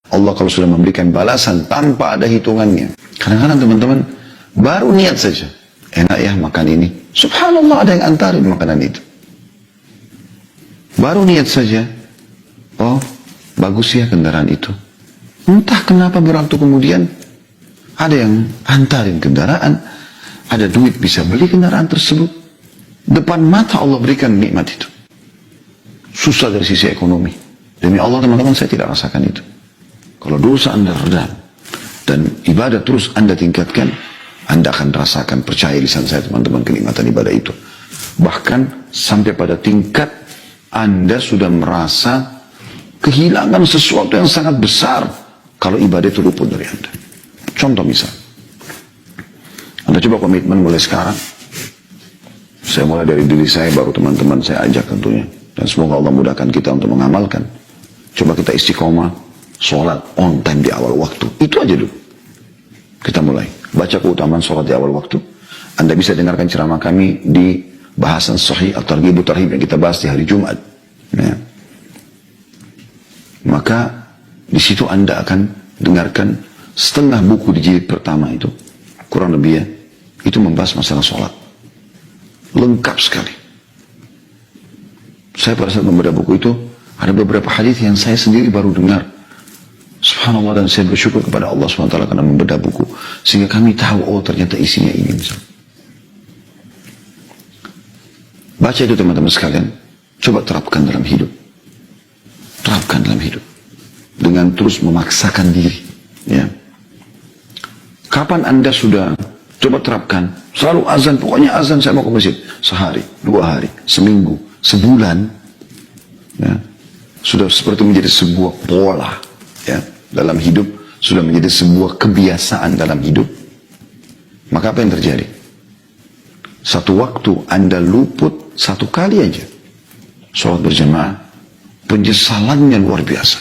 Allah kalau sudah memberikan balasan tanpa ada hitungannya. Kadang-kadang teman-teman baru niat saja, enak ya makan ini, subhanallah ada yang antarin makanan itu. Baru niat saja, oh bagus ya kendaraan itu. Entah kenapa berwaktu kemudian ada yang antarin kendaraan, ada duit bisa beli kendaraan tersebut. Depan mata Allah berikan nikmat itu. Susah dari sisi ekonomi. Demi Allah teman-teman saya tidak rasakan itu. Kalau dosa Anda redam dan ibadah terus Anda tingkatkan, Anda akan rasakan, percaya lisan saya teman-teman, kenikmatan ibadah itu. Bahkan sampai pada tingkat Anda sudah merasa kehilangan sesuatu yang sangat besar kalau ibadah itu luput dari Anda. Contoh misal, Anda coba komitmen mulai sekarang. Saya mulai dari diri saya, baru teman-teman saya ajak tentunya. Dan semoga Allah mudahkan kita untuk mengamalkan. Coba kita istiqomah, sholat on time di awal waktu. Itu aja dulu. Kita mulai. Baca keutamaan sholat di awal waktu. Anda bisa dengarkan ceramah kami di bahasan sahih atau targhib tarhib yang kita bahas di hari Jumat. Ya. Maka di situ Anda akan dengarkan setengah buku di jilid pertama itu, kurang lebih ya, itu membahas masalah sholat. Lengkap sekali. Saya pada saat membaca buku itu, ada beberapa hadis yang saya sendiri baru dengar. Subhanallah, dan saya bersyukur kepada Allah SWT karena membedah buku. Sehingga kami tahu, oh ternyata isinya ini misalnya. Baca itu teman-teman sekalian. Coba terapkan dalam hidup. Terapkan dalam hidup. Dengan terus memaksakan diri. Ya. Kapan Anda sudah coba terapkan? Selalu azan, pokoknya azan saya mau ke masjid. Sehari, 2 hari, seminggu, sebulan. Ya. Sudah seperti menjadi sebuah pola. Ya. Dalam hidup. Sudah menjadi sebuah kebiasaan dalam hidup. Maka apa yang terjadi? Satu waktu Anda luput 1 kali aja sholat berjamaah, penyesalannya luar biasa.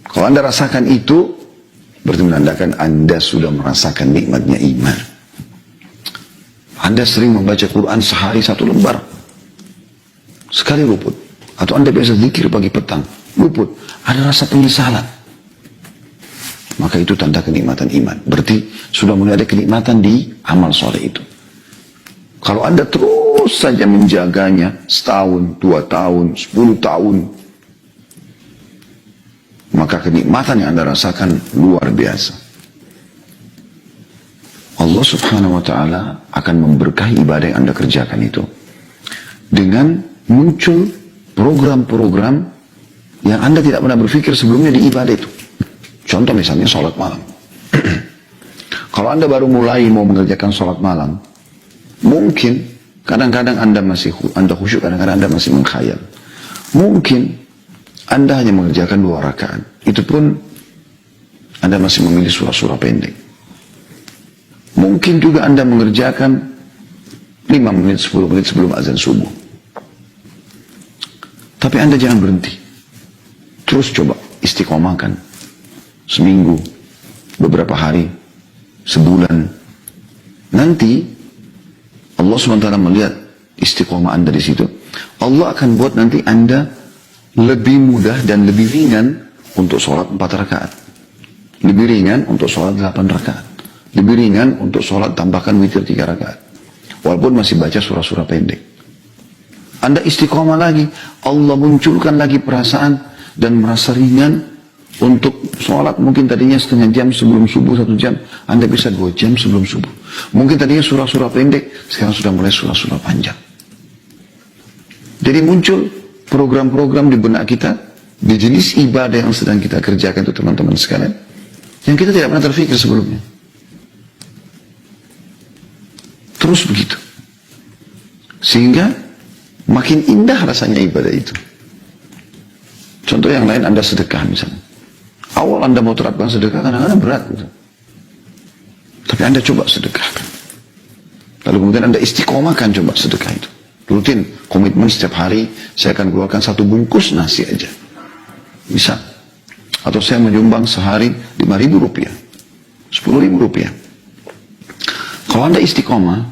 Kalau Anda rasakan itu, berarti menandakan Anda sudah merasakan nikmatnya iman. Anda sering membaca Quran sehari 1 lembar, sekali luput. Atau Anda biasa zikir pagi petang, luput. Ada rasa penyesalan. Maka itu tanda kenikmatan iman. Berarti sudah mulai ada kenikmatan di amal soleh itu. Kalau Anda terus saja menjaganya setahun, 2 tahun, 10 tahun, maka kenikmatan yang Anda rasakan luar biasa. Allah Subhanahu wa Ta'ala akan memberkahi ibadah yang Anda kerjakan itu dengan muncul program-program yang Anda tidak pernah berpikir sebelumnya di ibadah itu. Contoh misalnya sholat malam. Kalau Anda baru mulai mau mengerjakan sholat malam, mungkin kadang-kadang Anda khusyuk, kadang-kadang Anda masih mengkhayal. Mungkin Anda hanya mengerjakan 2 rakaat. Itu pun Anda masih memilih surah-surah pendek. Mungkin juga Anda mengerjakan 5 menit, 10 menit sebelum azan subuh. Tapi Anda jangan berhenti. Terus coba istiqomahkan. Seminggu, beberapa hari, sebulan. Nanti Allah SWT melihat istiqomah Anda di situ. Allah akan buat nanti Anda lebih mudah dan lebih ringan untuk sholat 4 rakaat. Lebih ringan untuk sholat 8 rakaat. Lebih ringan untuk sholat tambahkan witir 3 rakaat. Walaupun masih baca surah-surah pendek. Anda istiqomah lagi. Allah munculkan lagi perasaan dan merasa ringan untuk sholat. Mungkin tadinya setengah jam sebelum subuh, 1 jam. Anda bisa 2 jam sebelum subuh. Mungkin tadinya surah-surah pendek, sekarang sudah mulai surah-surah panjang. Jadi muncul program-program di benak kita, di jenis ibadah yang sedang kita kerjakan itu teman-teman sekalian, yang kita tidak pernah terfikir sebelumnya. Terus begitu. Sehingga makin indah rasanya ibadah itu. Contoh yang lain, Anda sedekah misalnya. Awal Anda mau terapkan sedekah, kadang-kadang berat gitu. Tapi Anda coba sedekahkan. Lalu kemudian Anda istiqomahkan coba sedekah itu. Rutin, komitmen setiap hari, saya akan keluarkan 1 bungkus nasi aja. Bisa. Atau saya menyumbang sehari 5.000 rupiah. 10.000 rupiah. Kalau Anda istiqomah,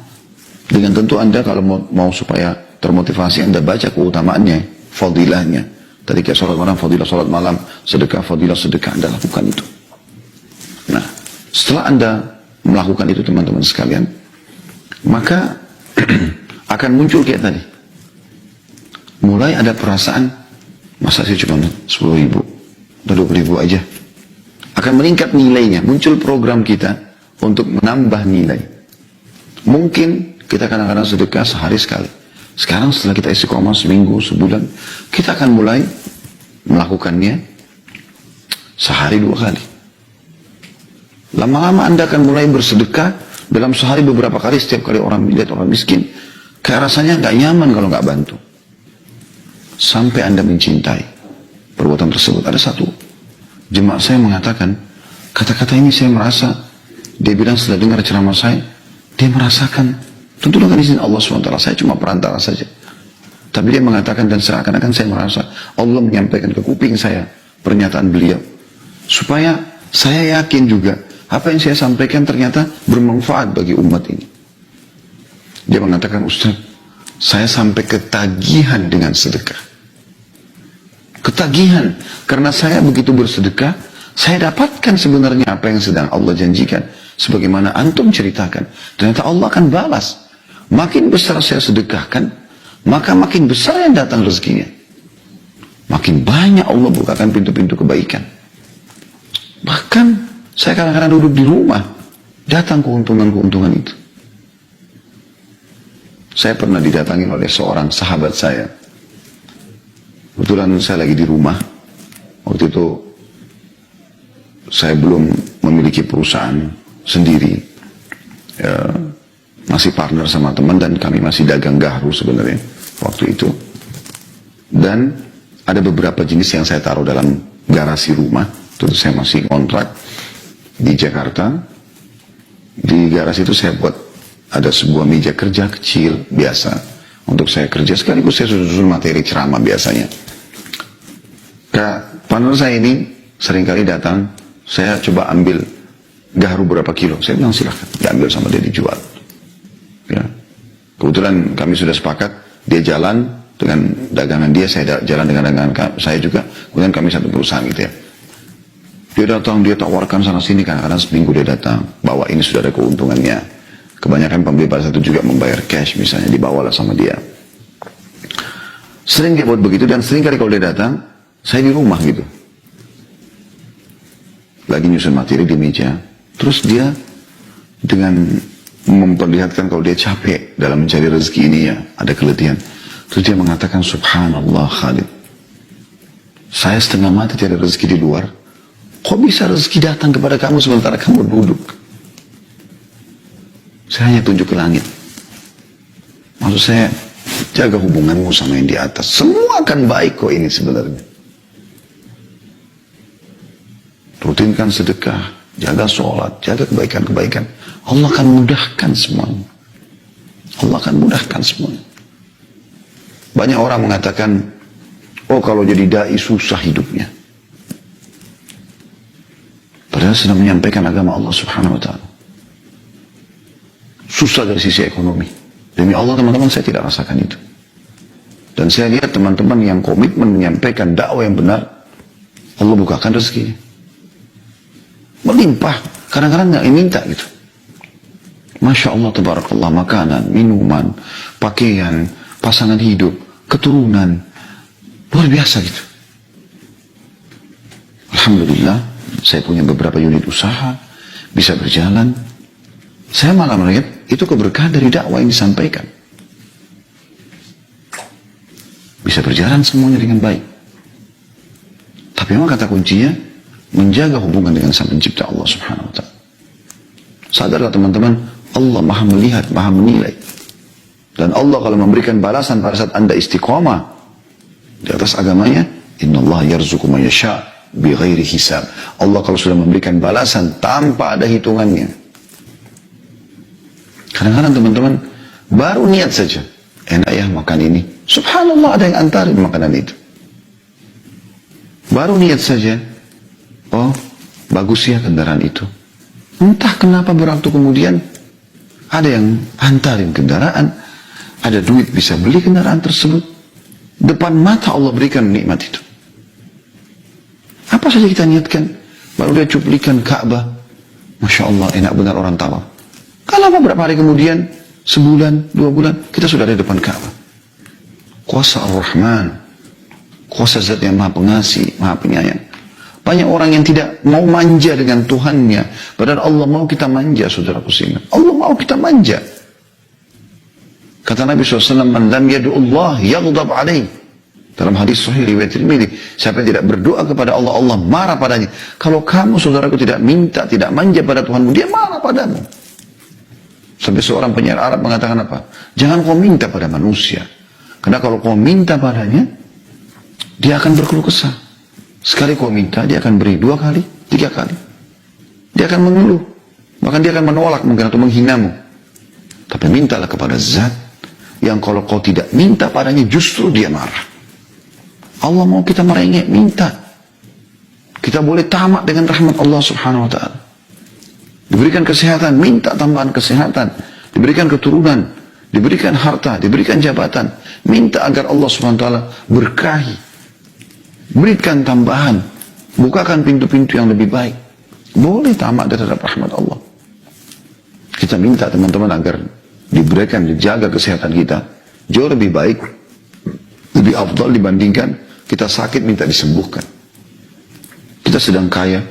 dengan tentu Anda kalau mau supaya termotivasi, Anda baca keutamaannya, fadilahnya. Tadi kayak sholat malam, fadilah sholat malam, sedekah, fadilah sedekah, Anda lakukan itu. Nah, setelah Anda melakukan itu teman-teman sekalian, maka akan muncul kayak tadi. Mulai ada perasaan, masa sih cuma 10 ribu, atau 20 ribu aja. Akan meningkat nilainya, muncul program kita untuk menambah nilai. Mungkin kita kadang-kadang sedekah sehari sekali. Sekarang setelah kita istiqomah seminggu, sebulan, kita akan mulai melakukannya sehari 2 kali. Lama-lama Anda akan mulai bersedekah dalam sehari beberapa kali, setiap kali orang lihat orang miskin. Kayak rasanya nggak nyaman kalau nggak bantu. Sampai Anda mencintai perbuatan tersebut. Ada satu jemaah saya mengatakan, kata-kata ini saya merasa, dia bilang setelah dengar ceramah saya, dia merasakan, tentu dengan izin Allah SWT, saya cuma perantara saja. Tapi dia mengatakan dan seakan-akan saya merasa Allah menyampaikan ke kuping saya pernyataan beliau. Supaya saya yakin juga apa yang saya sampaikan ternyata bermanfaat bagi umat ini. Dia mengatakan, Ustaz, saya sampai ketagihan dengan sedekah. Ketagihan. Karena saya begitu bersedekah, saya dapatkan sebenarnya apa yang sedang Allah janjikan. Sebagaimana antum ceritakan. Ternyata Allah akan balas. Makin besar saya sedekahkan, maka makin besar yang datang rezekinya. Makin banyak Allah bukakan pintu-pintu kebaikan. Bahkan saya kadang-kadang duduk di rumah, datang keuntungan-keuntungan itu. Saya pernah didatangi oleh seorang sahabat saya. Kebetulan saya lagi di rumah. Waktu itu saya belum memiliki perusahaan sendiri. Masih partner sama teman dan kami masih dagang gaharu sebenarnya waktu itu. Dan ada beberapa jenis yang saya taruh dalam garasi rumah. Itu saya masih kontrak di Jakarta. Di garasi itu saya buat ada sebuah meja kerja kecil biasa untuk saya kerja, sekaligus saya susun materi ceramah biasanya. Partner saya ini seringkali datang, saya coba ambil gaharu berapa kilo, saya bilang silahkan diambil sama dia, dijual. Ya. Kebetulan kami sudah sepakat, dia jalan dengan dagangan dia, saya jalan dengan dagangan saya juga, kemudian kami satu perusahaan gitu ya. Dia datang, dia tawarkan sana sini, kadang-kadang seminggu dia datang, bawa ini sudah ada keuntungannya. Kebanyakan pembeli pada satu juga membayar cash misalnya, dibawalah sama dia. Sering dia buat begitu, dan sering kali kalau dia datang, saya di rumah gitu. Lagi nyusun materi di meja, terus dia dengan memperlihatkan kalau dia capek dalam mencari rezeki ini ya, ada keletihan. Terus dia mengatakan, Subhanallah Khalid, saya setengah mati tiada rezeki di luar, kok bisa rezeki datang kepada kamu sementara kamu duduk? Saya hanya tunjuk ke langit. Maksud saya, jaga hubunganmu sama yang di atas, semua akan baik kok ini sebenarnya. Rutinkan sedekah, jaga sholat, jaga kebaikan-kebaikan, Allah akan mudahkan semuanya. Allah akan mudahkan semuanya. Banyak orang mengatakan, oh kalau jadi da'i susah hidupnya. Padahal sedang menyampaikan agama Allah Subhanahu wa ta'ala. Susah dari sisi ekonomi. Demi Allah teman-teman, saya tidak rasakan itu. Dan saya lihat teman-teman yang komitmen menyampaikan dakwah yang benar, Allah bukakan rezekinya. Melimpah, kadang-kadang nggak minta gitu. Masya Allah, tabarakallah, makanan, minuman, pakaian, pasangan hidup, keturunan, luar biasa gitu. Alhamdulillah, saya punya beberapa unit usaha, bisa berjalan. Saya malah melihat itu keberkahan dari dakwah yang disampaikan. Bisa berjalan semuanya dengan baik. Tapi memang kata kuncinya, menjaga hubungan dengan Sang Pencipta Allah Subhanahu wa ta'ala. Sadarlah teman-teman, Allah maha melihat, maha menilai. Dan Allah kalau memberikan balasan pada saat anda istiqamah di atas agamanya, innallaha yarzuqu man yasha' bighairi hisab. Allah kalau sudah memberikan balasan tanpa ada hitungannya. Kadang-kadang teman-teman baru niat saja, enak ya makan ini, subhanallah ada yang antarin makanan itu. Baru niat saja, oh bagus ya kendaraan itu. Entah kenapa berwaktu kemudian ada yang antarin kendaraan, ada duit bisa beli kendaraan tersebut. Depan mata Allah berikan nikmat itu. Apa saja kita niatkan. Baru dia cuplikan Ka'bah. Masya Allah, enak benar orang tawaf. Kalau berapa hari kemudian, sebulan, 2 bulan, kita sudah ada di depan Ka'bah. Kuasa Ar-Rahman. Kuasa Zat yang maha pengasih, maha penyayang. Banyak orang yang tidak mau manja dengan Tuhannya. Padahal Allah mau kita manja, saudaraku sekalian. Allah mau kita manja. Kata Nabi SAW, Man lam yadu'ullah yaghdab alaih. Dalam hadis sahih riwayat Tirmidzi, siapa yang tidak berdoa kepada Allah, Allah marah padanya. Kalau kamu, saudaraku, tidak minta, tidak manja pada Tuhanmu, dia marah padamu. Sampai seorang penyair Arab mengatakan apa? Jangan kau minta pada manusia. Karena kalau kau minta padanya, dia akan berkeluh kesah. Sekali kau minta, dia akan beri 2 kali, 3 kali. Dia akan mengeluh. Bahkan dia akan menolak mungkin atau menghinamu. Tapi mintalah kepada Zat yang kalau kau tidak minta padanya justru dia marah. Allah mau kita merengek, minta. Kita boleh tamak dengan rahmat Allah Subhanahu wa ta'ala. Diberikan kesehatan, minta tambahan kesehatan. Diberikan keturunan, diberikan harta, diberikan jabatan. Minta agar Allah Subhanahu wa ta'ala berkahi. Berikan tambahan, bukakan pintu-pintu yang lebih baik. Boleh tamak terhadap rahmat Allah. Kita minta teman-teman agar diberikan, dijaga kesehatan kita jauh lebih baik, lebih afdal dibandingkan kita sakit minta disembuhkan. Kita sedang kaya,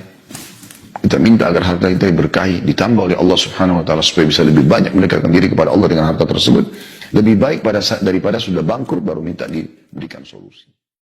kita minta agar harta kita berkahi, ditambah oleh Allah Subhanahu wa ta'ala supaya bisa lebih banyak mendekatkan diri kepada Allah dengan harta tersebut. Lebih baik daripada sudah bangkrut baru minta diberikan solusi.